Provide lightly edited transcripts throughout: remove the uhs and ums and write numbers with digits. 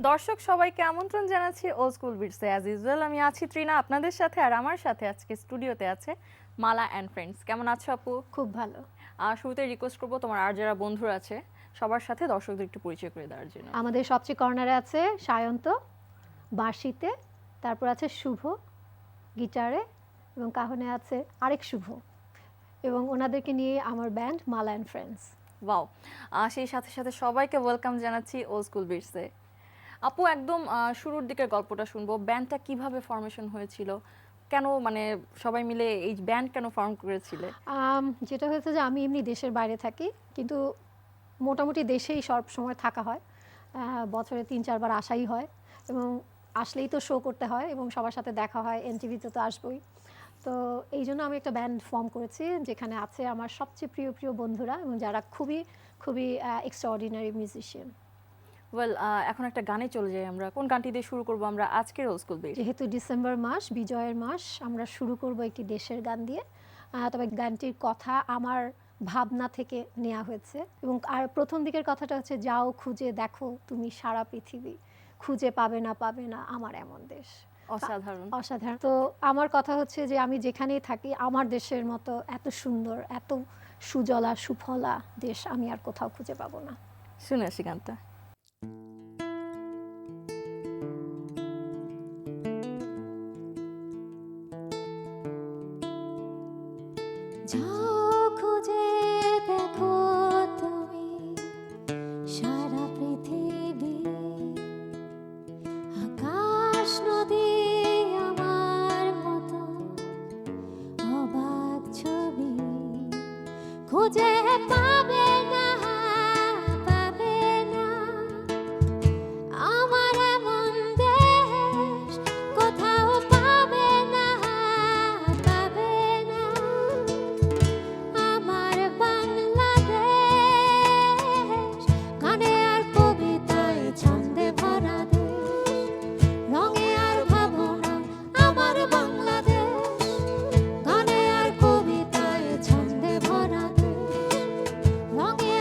দর্শক সবাইকে আমন্ত্রণ জানাচ্ছি ওল্ড স্কুল বিটসে। অ্যাজ ইউজুয়াল আমি আছি ত্রিনা আপনাদের সাথে, আর আমার সাথে আজকে স্টুডিওতে আছে মালা অ্যান্ড ফ্রেন্ডস। কেমন আছো আপু? খুব ভালো। শুরুতে রিকোয়েস্ট করবো তোমার আর যারা বন্ধুরা আছে সবার সাথে দর্শকদের একটু পরিচয় করে দেওয়ার জন্য। আমাদের সবচেয়ে কর্নারে আছে সায়ন্ত, বাঁশিতে, তারপর আছে শুভ গিটারে, এবং কাহনে আছে আরেক শুভ, এবং ওনাদেরকে নিয়ে আমার band Mala and friends. Wow, সেই সাথে সাথে সবাইকে ওয়েলকাম জানাচ্ছি ওল্ড স্কুল বিটসে। আপু, একদম শুরুর দিকের গল্পটা শুনবো। ব্যান্ডটা কিভাবে ফরমেশন হয়েছিল, কেন মানে সবাই মিলে এই ব্যান্ড কেন ফর্ম করেছিলে? যেটা হয়েছে যে আমি এমনি দেশের বাইরে থাকি, কিন্তু মোটামুটি দেশেই সব সময় থাকা হয়। বছরে ৩-৪ বার আসাই হয়, এবং আসলেই তো শো করতে হয় এবং সবার সাথে দেখা হয়, এনটিভিতে তো আসবই। তো এই জন্য আমি একটা ব্যান্ড ফর্ম করেছি, যেখানে আছে আমার সবচেয়ে প্রিয় প্রিয় বন্ধুরা এবং যারা খুবই খুবই এক্সট্রাঅর্ডিনারি মিউজিশিয়ান। ওয়েল, এখন একটা গানে চলে যাই আমরা। কোন গানটি দিয়ে শুরু করবো আমরা আজকের ওল্ড স্কুল বিটস? যেহেতু ডিসেম্বর মাস, বিজয়ের মাস, আমরা শুরু করব একটি দেশের গান দিয়ে। তবে গানটির কথা আমার ভাবনা থেকে নেওয়া হয়েছে, এবং আর প্রথম দিকের কথাটা হচ্ছে, যাও খুঁজে দেখো তুমি সারা পৃথিবী, খুঁজে পাবে না পাবে না আমার এমন দেশ। অসাধারণ। অসাধারণ। তো আমার কথা হচ্ছে যে আমি যেখানেই থাকি, আমার দেশের মতো এত সুন্দর, এত সুজলা সুফলা দেশ আমি আর কোথাও খুঁজে পাবো না। শুনে আসি গানটা। যাও খুঁজে দেখো তুমি সারা পৃথিবী, আকাশ নদী আমার মতো অবাক ছবি, খুঁজে পাবে না পাবে না আমার এমন দেশ, কোথাও পাবে না পাবে না আমার বাংলাদেশ। গানে আর কবিতায় ছন্দে ভরা দেশ, রঙে আর ভাবনা আমার বাংলাদেশ। গানে আর কবিতায় ছন্দে ভরা দেশ, রঙে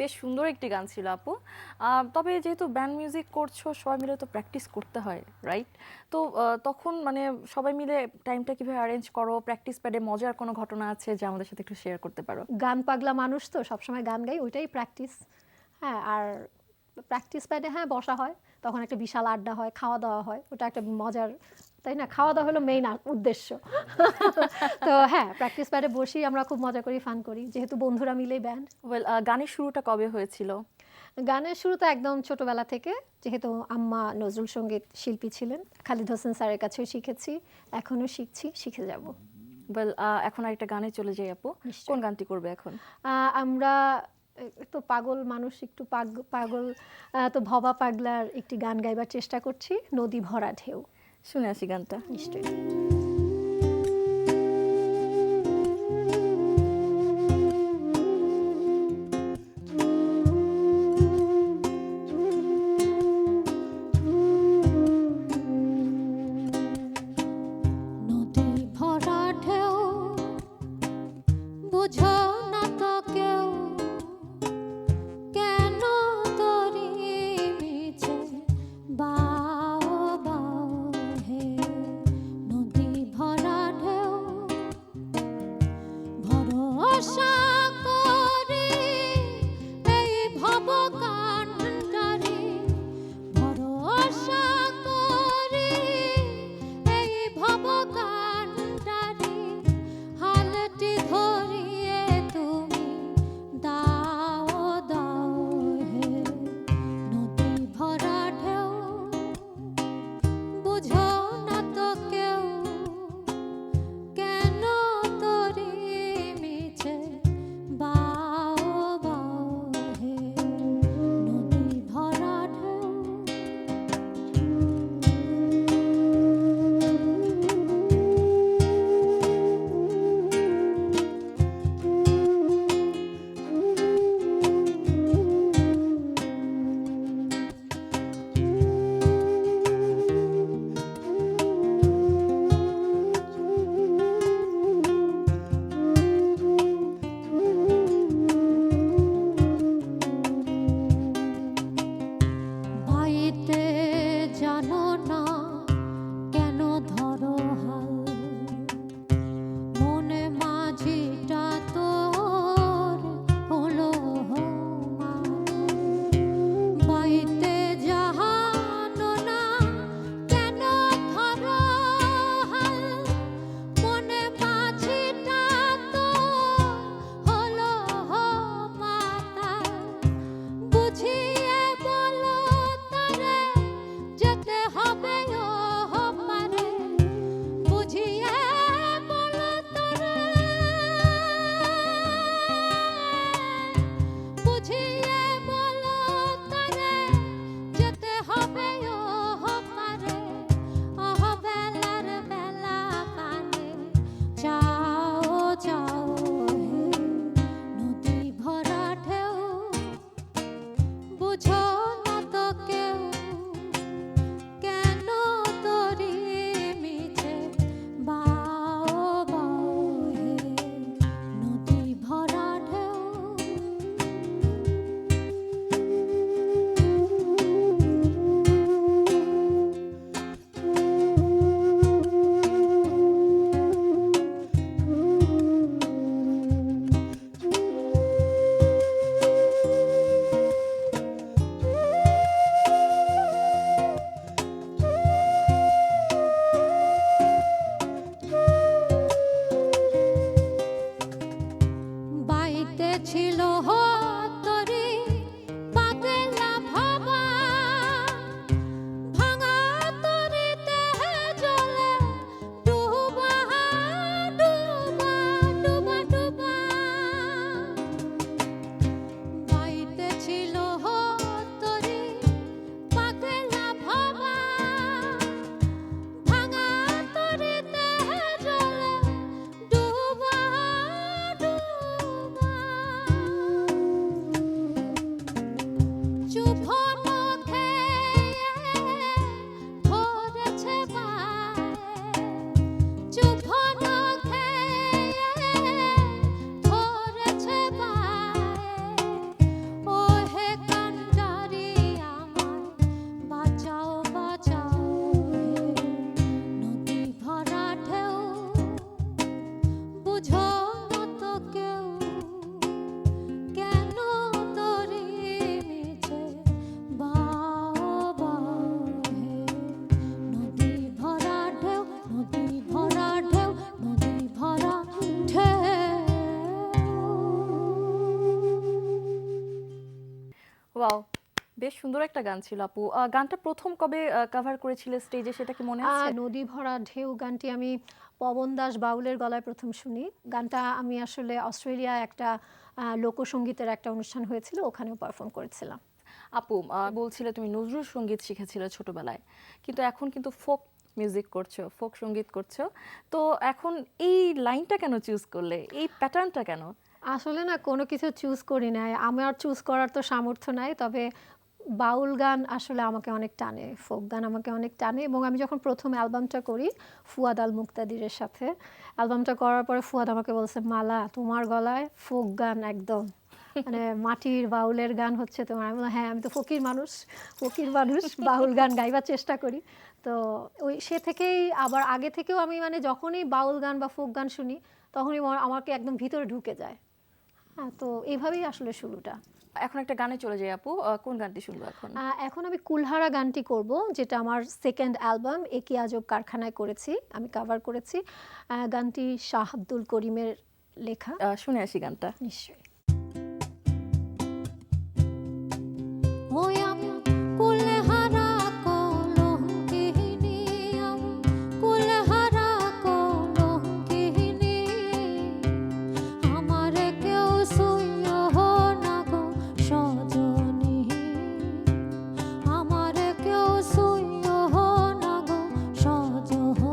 বেশ সুন্দর একটি গান ছিল আপু। তবে যেহেতু ব্যান্ড মিউজিক করছো, সবাই মিলে তো প্র্যাকটিস করতে হয়, রাইট? তো তখন মানে সবাই মিলে টাইমটা কিভাবে অ্যারেঞ্জ করো? প্র্যাকটিস প্যাডে মজার কোনো ঘটনা আছে যা আমাদের সাথে একটু শেয়ার করতে পারো? গান পাগলা মানুষ তো সবসময় গান গাই, ওইটাই প্র্যাকটিস। হ্যাঁ, আর প্র্যাকটিস প্যাডে হ্যাঁ বসা হয়, তখন একটা বিশাল আড্ডা হয়, খাওয়া দাওয়া হয়, ওটা একটা মজার, তাই না? খাওয়া দাওয়া হলো মেইন উদ্দেশ্য। তো হ্যাঁ, প্র্যাকটিস প্যাডে বসি, আমরা খুব মজা করি, ফান করি, যেহেতু বন্ধুরা মিলেই ব্যান্ড। ওয়েল, গানের শুরুটা কবে হয়েছিল? গানের শুরু তো একদম ছোটবেলা থেকে, যেহেতু আম্মা নজরুল সঙ্গীত শিল্পী ছিলেন, খালিদ হোসেন স্যারের কাছেও শিখেছি, এখনও শিখছি, শিখে যাব। ওয়েল, এখন আরেকটা গানে চলে যাই আপু। নিশ্চয়ই। কোন গানটি করবে এখন? আমরা তো পাগল মানুষ, একটু পাগল, তো ভবা পাগলার একটি গান গাইবার চেষ্টা করছি, নদী ভরা ঢেউ। শুনে আসি গানটা। নিশ্চয়ই। নদী ভরা ঢেউ বুঝো না তো কেউ, কেন তরি মিছে বাও বাও হে। নদী ওয়াও, বেশ সুন্দর একটা গান ছিল আপু। গানটা প্রথম কবে কভার করেছিলে স্টেজে, সেটা কি মনে আছে? নদী ভরা ঢেউ গানটি আমি পবন দাস বাউলের গলায় প্রথম শুনি। গানটা আমি আসলে অস্ট্রেলিয়ায় একটা লোকসঙ্গীতের একটা অনুষ্ঠান হয়েছিল, ওখানেও পারফর্ম করেছিলাম। আপু বলছিলে তুমি নজরুল সঙ্গীত শিখেছিলে ছোটবেলায়, কিন্তু এখন কিন্তু ফোক মিউজিক করছো, ফোক সঙ্গীত করছো। তো এখন এই লাইনটা কেন চুজ করলে, এই প্যাটার্নটা কেন? আসলে না কোনো কিছু চুজ করি নাই, আমার চুজ করার তো সামর্থ্য নাই, তবে বাউল গান আসলে আমাকে অনেক টানে, ফোক গান আমাকে অনেক টানে। এবং আমি যখন প্রথম অ্যালবামটা করি ফুয়াদ আল মুক্তাদিরের সাথে, অ্যালবামটা করার পরে ফুয়াদ আমাকে বলছে, মালা তোমার গলায় ফোক গান একদম, মানে মাটির বাউলের গান হচ্ছে তোমার। আমি বললাম, হ্যাঁ আমি তো ফকির মানুষ, ফকির মানুষ, বাউল গান গাইবার চেষ্টা করি। তো ওই সে থেকেই, আবার আগে থেকেও আমি মানে যখনই বাউল গান বা ফোক গান শুনি তখনই আমাকে একদম ভিতরে ঢুকে যায়। হ্যাঁ, তো এইভাবেই আসলে শুরুটা। এখন একটা গানে চলে যাই আপু, কোন গানটি শুনবো এখন? এখন আমি কুলহারা গানটি করব, যেটা আমার সেকেন্ড অ্যালবাম একি আজব কারখানায় করেছি, আমি কভার করেছি। গানটি শাহ আব্দুল করিমের লেখা। শুনে আসি গানটা। নিশ্চয়ই। ওই আমি কুলহারা কলঙ্কিনী, আমি কুলহারা কলঙ্কিনী, আমারে কেউ সইয়ো না গো সজনী, আমারে কেউ সইয়ো না গো সজনী।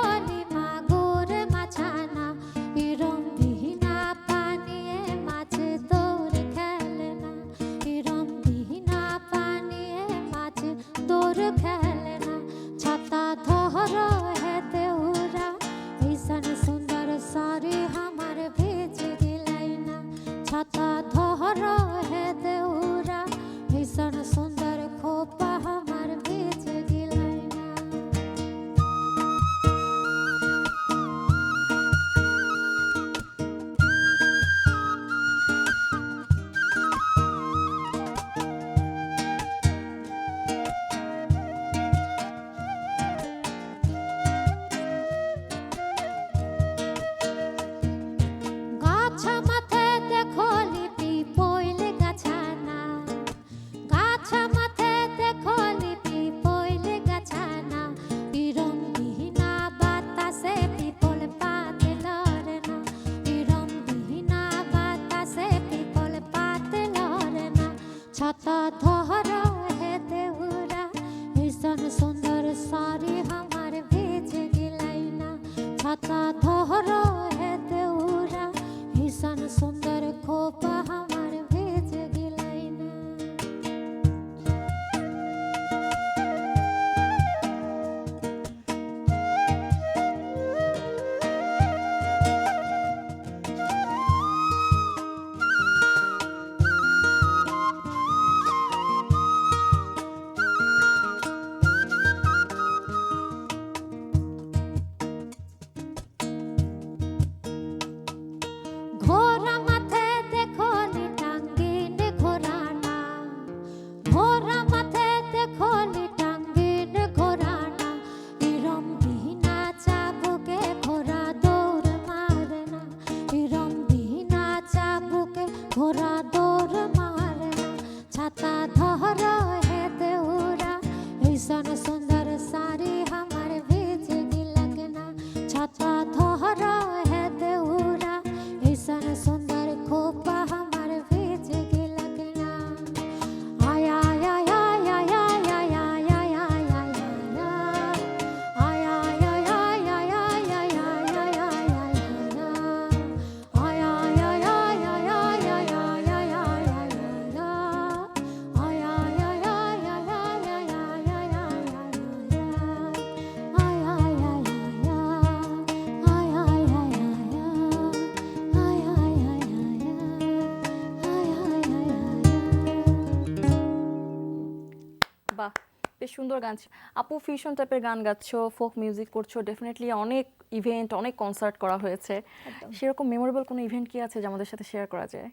বেশ সুন্দর গান আপু ফিউশন টাইপের গান গাচ্ছো, ফোক মিউজিক করছো, ডেফিনেটলি অনেক ইভেন্ট, অনেক কনসার্ট করা হয়েছে। একদম। সেরকম মেমোরেবল কোনো ইভেন্ট কি আছে যা আমাদের সাথে শেয়ার করা যায়?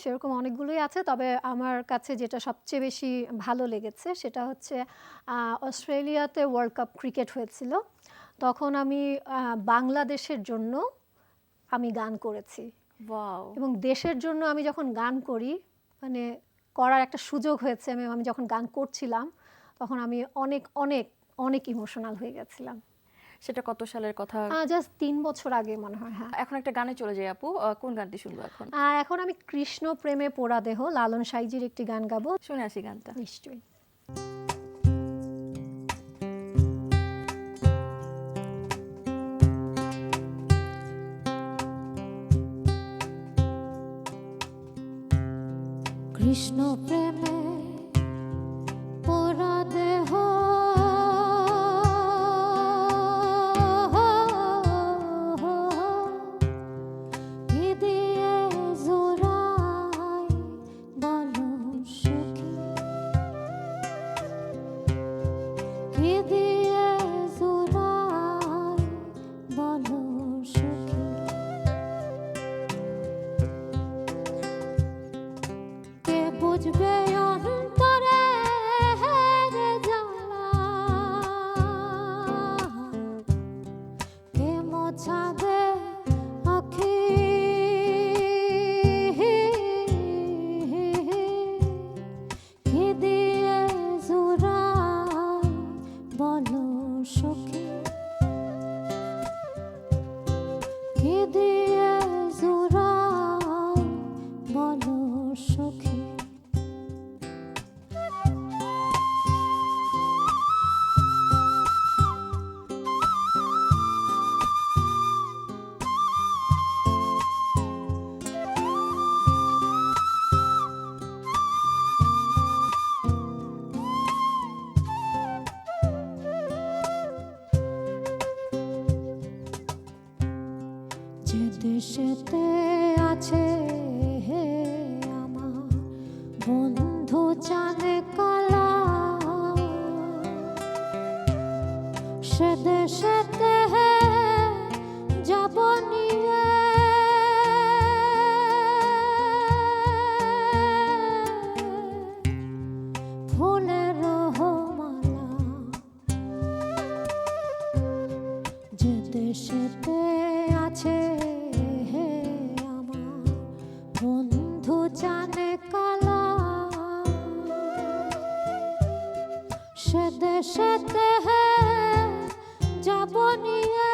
সেরকম অনেকগুলোই আছে, তবে আমার কাছে যেটা সবচেয়ে বেশি ভালো লেগেছে সেটা হচ্ছে অস্ট্রেলিয়াতে ওয়ার্ল্ড কাপ ক্রিকেট হয়েছিল। তখন আমি বাংলাদেশের জন্য আমি গান করেছি, ওয়াও, এবং দেশের জন্য আমি যখন গান করি, মানে করার একটা সুযোগ হয়েছে, আমি যখন গান করছিলাম তখন আমি অনেক অনেক অনেক ইমোশনাল হয়ে গেছিলাম। সেটা কত সালের কথা? জাস্ট 3 বছর আগে মনে হয়। হ্যাঁ, এখন একটা গানে চলে যাই আপু, কোন গানটি শুনবো এখন? এখন আমি কৃষ্ণ প্রেমে পোড়া দেহ লালন সাইজির একটি গান গাবো। শুনে আসি গানটা। নিশ্চয়ই। কৃষ্ণ প্রেমে পোড়া দেহ কি দিয়ে জোড়াই বলো সখী, কি দিয়ে জোড়াই বলো সখী, কে বুঝবে অন্তরে জ্বালা, কে মোছাবে আখি, কি দিয়ে জোড়াই বলো সখী, কি দিয়ে জোড়াই বলো সখী। যে দেশেতে আছে হে আমার বন্ধু জানে কালা, সে দেশেতে যাব নিয়ে ফুলের মালা, যে দেশেতে আছে হে আমার বন্ধু জানে কালা, সে দেশেতে যাব নিয়ে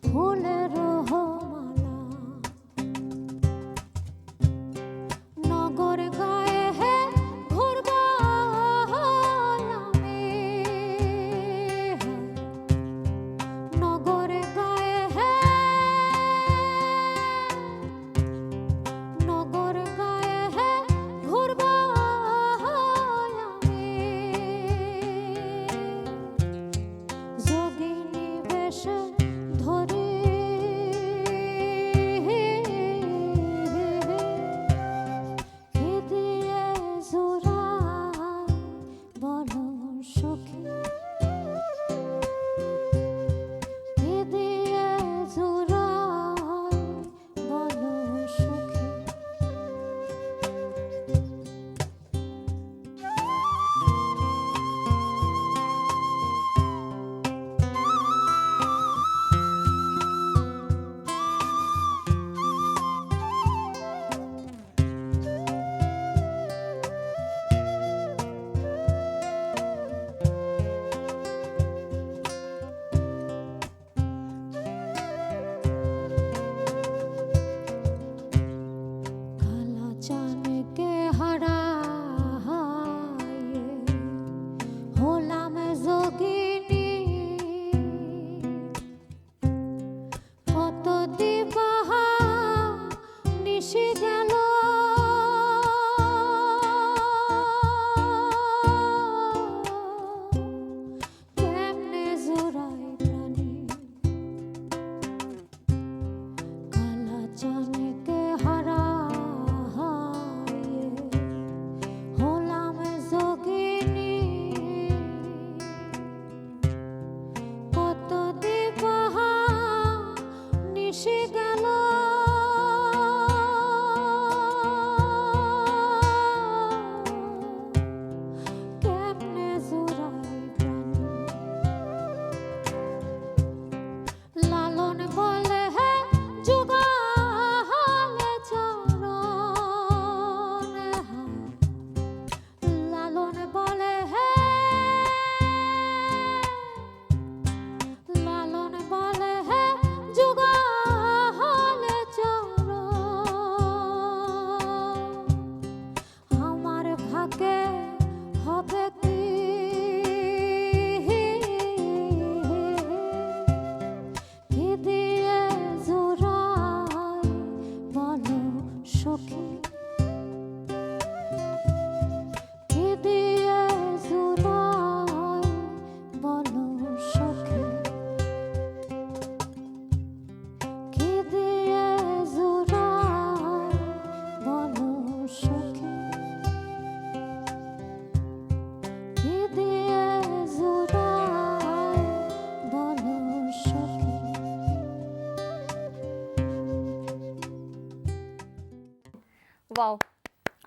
ফুলের মালা, নগর গায়ে ঘুরব আমি, নগর গায়ে নগর গায়ে ঘুরব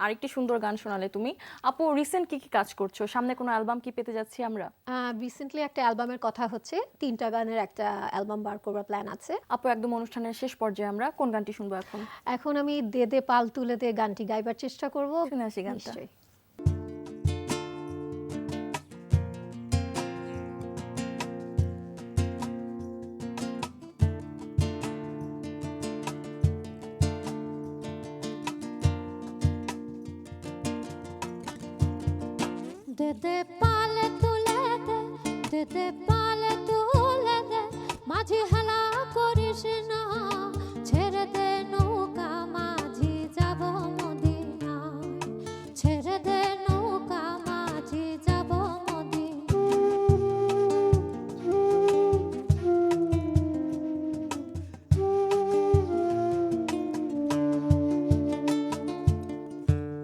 আরেকটি সুন্দর গান শোনালে তুমি। আপু রিসেন্ট কি কি কাজ করছো, সামনে কোনো অ্যালবাম কি পেতে যাচ্ছি আমরা? রিসেন্টলি একটা অ্যালবামের কথা হচ্ছে, 3টা গানের একটা অ্যালবাম বার করবার প্ল্যান আছে। আপু একদম অনুষ্ঠানের শেষ পর্যায়ে আমরা কোন গানটি শুনবো এখন? এখন আমি দে দে পাল তুলে দে গানটি গাইবার চেষ্টা করব। শুনে আসি গানটা। নিশ্চয়ই। দে দে পালে তুলে দে, দে দে পালে তুলে দে, মাঝি হেলা করিস না, ছেড়ে দে নৌকা মাঝি যাব মদিনায়, ছেড়ে দে নৌকা মাঝি যাব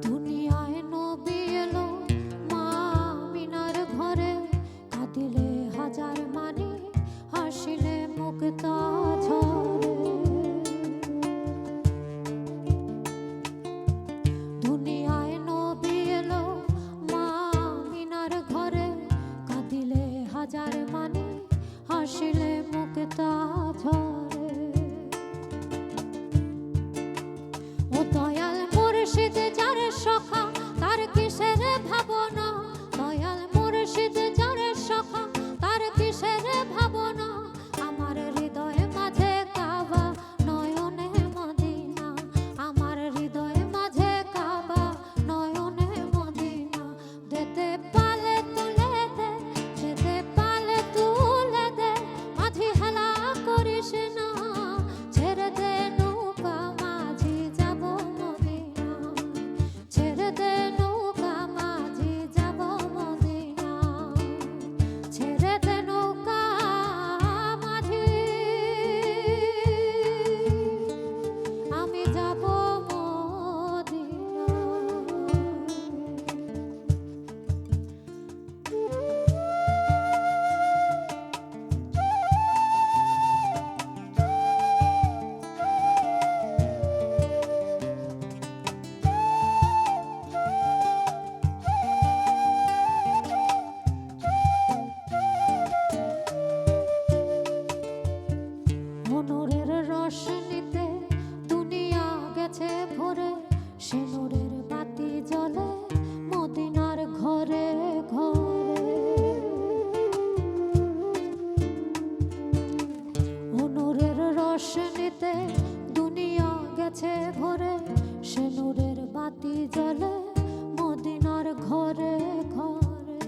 দুনিয়ায় নবী এলো মা মিনার ঘরে, কাঁদিলে হাজার মানি, হাসিলে মুক্তা ঝরে। দুনিয়ায় নবী এলো মা মিনার ঘরে, কাঁদিলে হাজার মানি, হাসিলে মুক্তা ঝরে। ও দয়াল মুর্শিদ যার সখা, তার কিসের ভাবনা, দয়াল মুর্শিদ যার সখা, তার কিসের ভাবনা, আমার হৃদয়ে মাঝে কাবা, নয়নে মদিনা, আমার হৃদয়ে মাঝে কাবা, নয়নে মদিনা। দেতে পালে তুলে দে, দেতে পালে তুলে দে, মাঝি হেলা করিস না, ছেড়ে দে নৌকা মাঝি যাব মদিনা, ছেড়ে দে নৌকা মাঝি যাব মদিনা, ছেড়ে দে নৌকা মাঝি, আমি যাব মদিনা। মনোরের রস নিতে দুনিয়া গেছে ভরে, সে নূরের বাতি জ্বলে মদিনার ঘরে ঘরে। মনোরের রস নিতে দুনিয়া গেছে ভরে, সে নূরের বাতি জ্বলে মদিনার ঘরে ঘরে।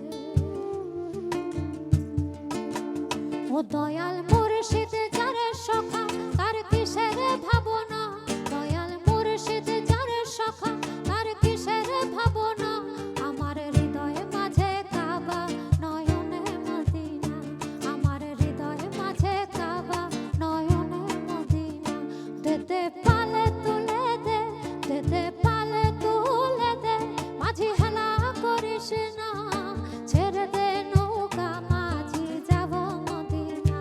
ও দয়াল মুর্শিদ যার সখা, তার কিসের ভাবনা, দয়াল মুর্শিদ যার সখা, তার কিসের ভাবনা, আমার হৃদয়ে মাঝে কাবা, নয়নে মদিনা, আমার হৃদয়ে মাঝে কাবা, নয়নে মদিনা। দেতে পালে তুলে দে, দেতে পালে তুলে দে, মাঝি হেলা করিস না, ছেড়ে দে নৌকা মাঝি যাব মদিনা,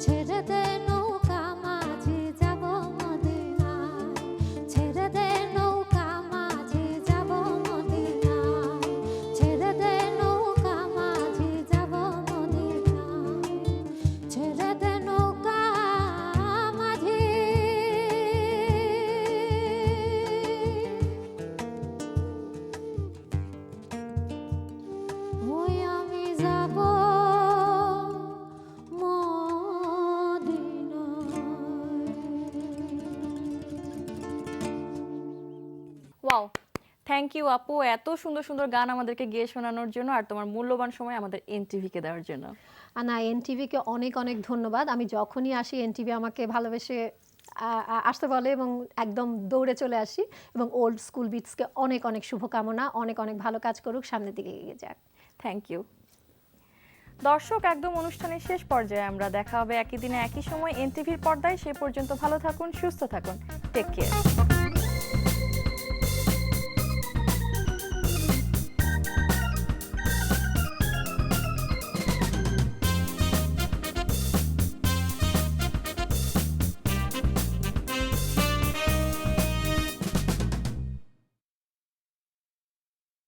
ছেড়ে দে নৌকা মাঝি যাব মদিনা, ছেড়ে দে নৌকা মাঝি যাব মদিনা, ছেড়ে দে নৌকা মাঝি যাব মদিনা, ছেড়ে দে নৌকা মাঝি। ওই আমি যাব মদিনায়। ওয়াও, থ্যাংক ইউ আপু এত সুন্দর সুন্দর গান আমাদেরকে গেয়ে শোনানোর জন্য, আর তোমার মূল্যবান সময় আমাদের এনটিভিকে দেওয়ার জন্য। না, এনটিভিকে অনেক অনেক ধন্যবাদ। আমি যখনই আসি এনটিভি আমাকে ভালোবেসে আসতে বলে এবং একদম দৌড়ে চলে আসি, এবং ওল্ড স্কুল বিটসকে অনেক অনেক শুভকামনা, অনেক অনেক ভালো কাজ করুক, সামনের দিকে এগিয়ে যাক। Thank you. দর্শক, একদম অনুষ্ঠানের শেষ পর্যায়ে আমরা, দেখা হবে একই দিনে একই সময় এনটিভির পর্দায়। সে পর্যন্ত ভালো থাকুন, সুস্থ থাকুন, টেক কেয়ার।